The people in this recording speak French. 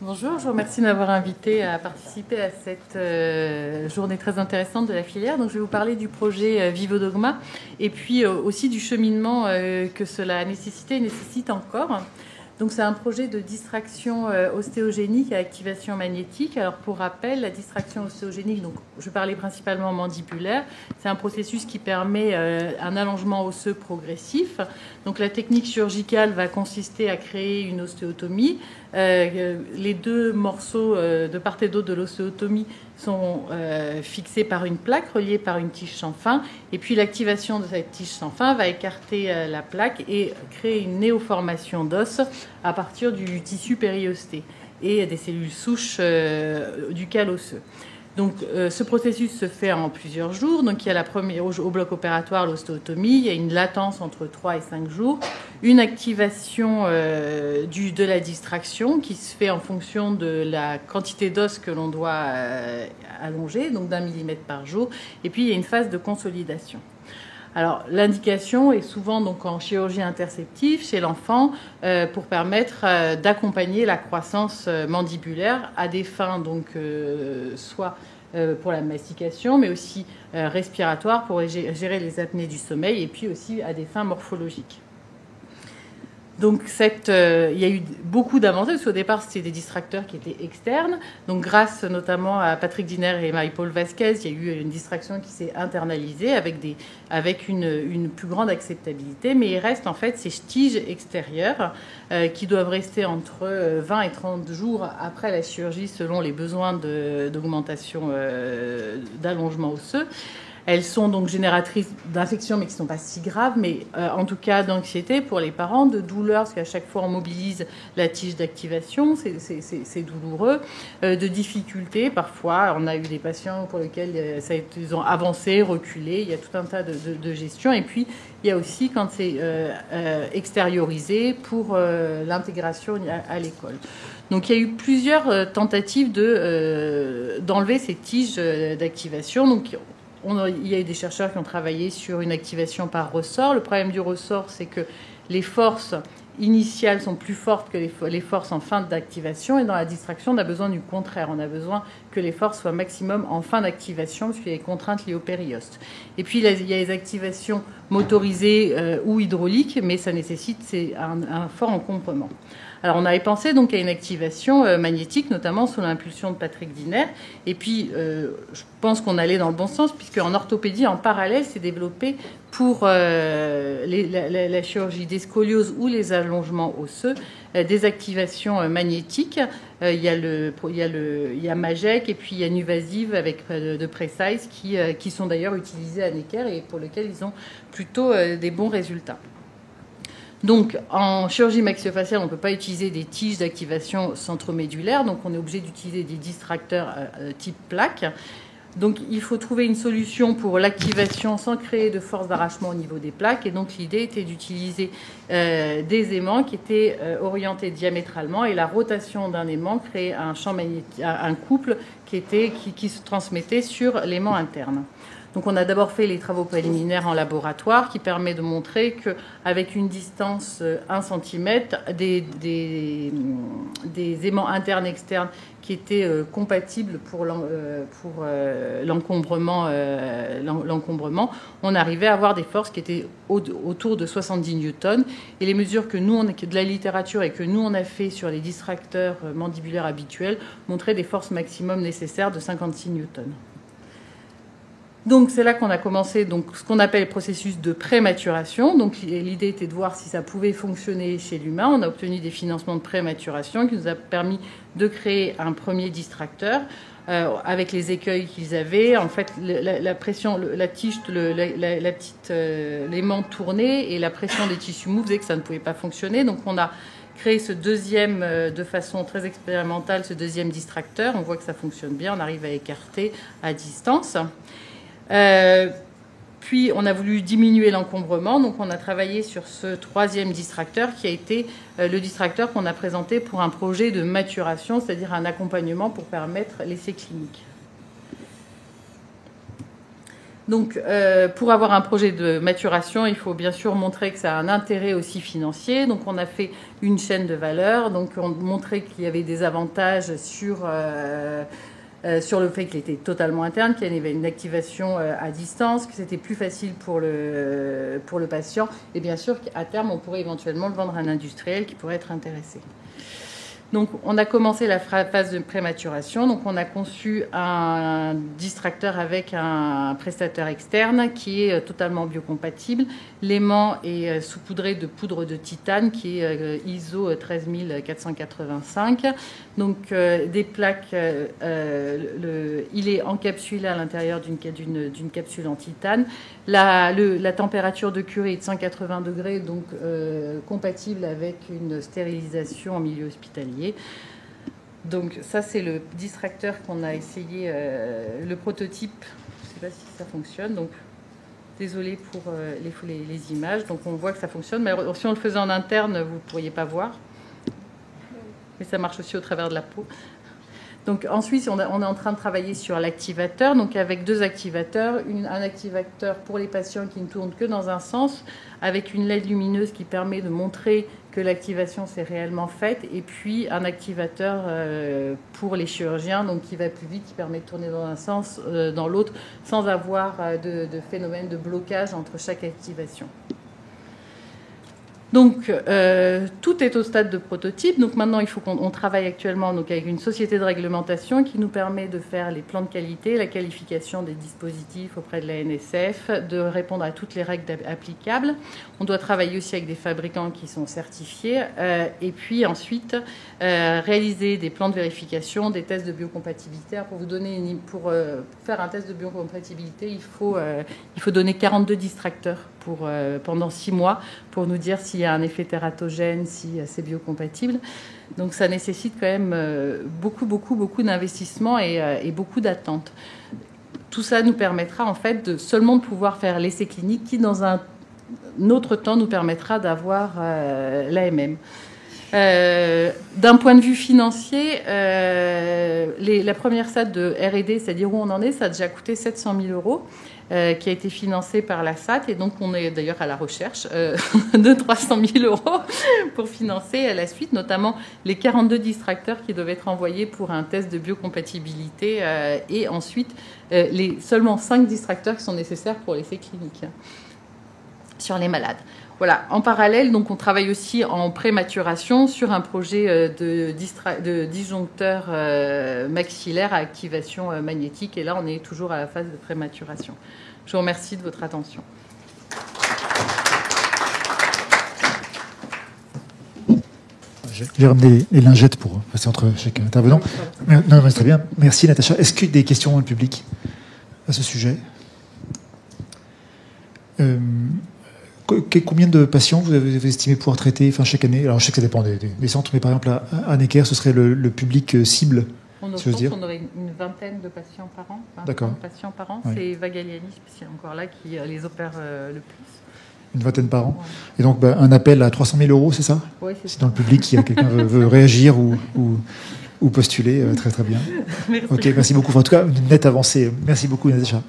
Bonjour, je vous remercie de m'avoir invité à participer à cette journée très intéressante de la filière. Donc, je vais vous parler du projet Vivodogma et puis aussi du cheminement que cela a nécessité et nécessite encore. Donc, c'est un projet de distraction ostéogénique à activation magnétique. Alors, pour rappel, la distraction ostéogénique, donc, je parlais principalement mandibulaire, c'est un processus qui permet un allongement osseux progressif. Donc, la technique chirurgicale va consister à créer une ostéotomie. Les deux morceaux de part et d'autre de l'ostéotomie sont fixés par une plaque reliée par une tige sans fin. Et puis l'activation de cette tige sans fin va écarter la plaque et créer une néoformation d'os à partir du tissu périosté et des cellules souches du cal osseux. Donc, ce processus se fait en plusieurs jours. Donc, il y a la première, au bloc opératoire, l'ostéotomie. Il y a une latence entre 3 et 5 jours. Une activation de la distraction qui se fait en fonction de la quantité d'os que l'on doit allonger, donc d'1 millimètre par jour. Et puis, il y a une phase de consolidation. Alors, l'indication est souvent donc en chirurgie interceptive chez l'enfant pour permettre d'accompagner la croissance mandibulaire à des fins donc soit pour la mastication, mais aussi respiratoire pour gérer les apnées du sommeil et puis aussi à des fins morphologiques. Donc, il y a eu beaucoup d'avancées, parce qu'au départ, c'était des distracteurs qui étaient externes. Donc, grâce notamment à Patrick Diner et Marie-Paul Vasquez, il y a eu une distraction qui s'est internalisée avec une plus grande acceptabilité. Mais il reste en fait ces tiges extérieures qui doivent rester entre 20 et 30 jours après la chirurgie selon les besoins d'augmentation d'allongement osseux. Elles sont donc génératrices d'infections, mais qui ne sont pas si graves, mais en tout cas d'anxiété pour les parents, de douleur, parce qu'à chaque fois on mobilise la tige d'activation, c'est douloureux, de difficultés. Parfois, on a eu des patients pour lesquels ils ont avancé, reculé, il y a tout un tas de gestions. Et puis, il y a aussi quand c'est extériorisé pour l'intégration à l'école. Donc, il y a eu plusieurs tentatives d'enlever ces tiges d'activation. Donc, il y a eu des chercheurs qui ont travaillé sur une activation par ressort. Le problème du ressort, c'est que les forces initiales sont plus fortes que les forces en fin d'activation. Et dans la distraction, on a besoin du contraire. On a besoin que les forces soient maximum en fin d'activation, parce qu'il y a des contraintes liées au périoste. Et puis, il y a les activations motorisées ou hydrauliques, mais ça nécessite un fort encombrement. Alors, on avait pensé donc à une activation magnétique, notamment sous l'impulsion de Patrick Diner. Et puis, je pense qu'on allait dans le bon sens, puisque en orthopédie, en parallèle, s'est développé pour la chirurgie des scolioses ou les allongements osseux, des activations magnétiques. Il y a Magec et puis il y a Nuvasive avec de Precise qui sont d'ailleurs utilisés à Necker et pour lesquels ils ont plutôt des bons résultats. Donc, en chirurgie maxillofaciale, on ne peut pas utiliser des tiges d'activation centromédulaire, donc on est obligé d'utiliser des distracteurs type plaque. Donc, il faut trouver une solution pour l'activation sans créer de force d'arrachement au niveau des plaques. Et donc, l'idée était d'utiliser des aimants qui étaient orientés diamétralement. Et la rotation d'un aimant créait un champ magnétique, un couple qui se transmettait sur l'aimant interne. Donc, on a d'abord fait les travaux préliminaires en laboratoire qui permet de montrer qu'avec une distance 1 cm, des aimants internes et externes qui étaient compatibles pour l'encombrement, on arrivait à avoir des forces qui étaient autour de 70 newtons. Et les mesures de la littérature et que nous, on a fait sur les distracteurs mandibulaires habituels montraient des forces maximum nécessaires de 56 newtons. Donc, c'est là qu'on a commencé ce qu'on appelle le processus de prématuration. Donc, l'idée était de voir si ça pouvait fonctionner chez l'humain. On a obtenu des financements de prématuration qui nous a permis de créer un premier distracteur avec les écueils qu'ils avaient. En fait, la pression, la tige, l'aimant tournait et la pression des tissus mous faisait que ça ne pouvait pas fonctionner. Donc, on a créé ce deuxième, de façon très expérimentale, ce deuxième distracteur. On voit que ça fonctionne bien. On arrive à écarter à distance. Puis on a voulu diminuer l'encombrement, donc on a travaillé sur ce troisième distracteur qui a été le distracteur qu'on a présenté pour un projet de maturation, c'est-à-dire un accompagnement pour permettre l'essai clinique. Donc, pour avoir un projet de maturation, il faut bien sûr montrer que ça a un intérêt aussi financier. Donc, on a fait une chaîne de valeur. Donc, on montrait qu'il y avait des avantages sur le fait qu'il était totalement interne, qu'il y avait une activation à distance, que c'était plus facile pour le patient. Et bien sûr qu'à terme, on pourrait éventuellement le vendre à un industriel qui pourrait être intéressé. Donc, on a commencé la phase de prématuration. Donc, on a conçu un distracteur avec un prestataire externe qui est totalement biocompatible. L'aimant est saupoudré de poudre de titane qui est ISO 13485. Donc, des plaques, il est encapsulé à l'intérieur d'une capsule en titane. La température de curie est de 180 degrés, donc compatible avec une stérilisation en milieu hospitalier. Donc ça, c'est le distracteur qu'on a essayé, le prototype. Je ne sais pas si ça fonctionne. Donc, désolé pour les images. Donc, on voit que ça fonctionne. Mais si on le faisait en interne, vous ne pourriez pas voir. Mais ça marche aussi au travers de la peau. Donc ensuite, on est en train de travailler sur l'activateur, donc avec 2 activateurs, un activateur pour les patients qui ne tournent que dans un sens, avec une LED lumineuse qui permet de montrer que l'activation s'est réellement faite, et puis un activateur pour les chirurgiens, donc qui va plus vite, qui permet de tourner dans un sens, dans l'autre, sans avoir de phénomène de blocage entre chaque activation. Donc, tout est au stade de prototype. Donc, maintenant, il faut qu'on travaille actuellement donc, avec une société de réglementation qui nous permet de faire les plans de qualité, la qualification des dispositifs auprès de la NSF, de répondre à toutes les règles applicables. On doit travailler aussi avec des fabricants qui sont certifiés. Et puis, ensuite, réaliser des plans de vérification, des tests de biocompatibilité. Alors, pour faire un test de biocompatibilité, il faut donner 42 distracteurs pendant 6 mois pour nous dire s'il y a un effet tératogène, si c'est biocompatible. Donc ça nécessite quand même beaucoup d'investissement et beaucoup d'attentes. Tout ça nous permettra en fait seulement de pouvoir faire l'essai clinique qui, dans un autre temps, nous permettra d'avoir l'AMM. D'un point de vue financier, la première SAT de R&D, c'est-à-dire où on en est, ça a déjà coûté 700 000 €, qui a été financé par la SAT. Et donc, on est d'ailleurs à la recherche de 300 000 € pour financer la suite, notamment les 42 distracteurs qui doivent être envoyés pour un test de biocompatibilité et ensuite les seulement 5 distracteurs qui sont nécessaires pour l'essai clinique sur les malades. Voilà. En parallèle, donc, on travaille aussi en prématuration sur un projet de disjoncteur maxillaire à activation magnétique. Et là, on est toujours à la phase de prématuration. Je vous remercie de votre attention. J'ai ramené les lingettes pour passer entre chaque intervenant. Non, c'est très bien. Merci, Natacha. Est-ce qu'il y a des questions du public à ce sujet? Combien de patients vous avez estimé pouvoir traiter chaque année? Alors, je sais que ça dépend des centres, mais par exemple, à Necker, ce serait le public cible. On aurait une vingtaine de patients par an. D'accord. Patients par an. Oui. C'est Vagaliani, c'est encore là, qui les opère le plus. Une vingtaine par an. Ouais. Et donc, un appel à 300 000 €, c'est ça? Oui, c'est ça. Si dans le public, quelqu'un veut réagir ou postuler, très très bien. Merci. Ok, merci beaucoup. En tout cas, une nette avancée. Merci beaucoup, Natacha.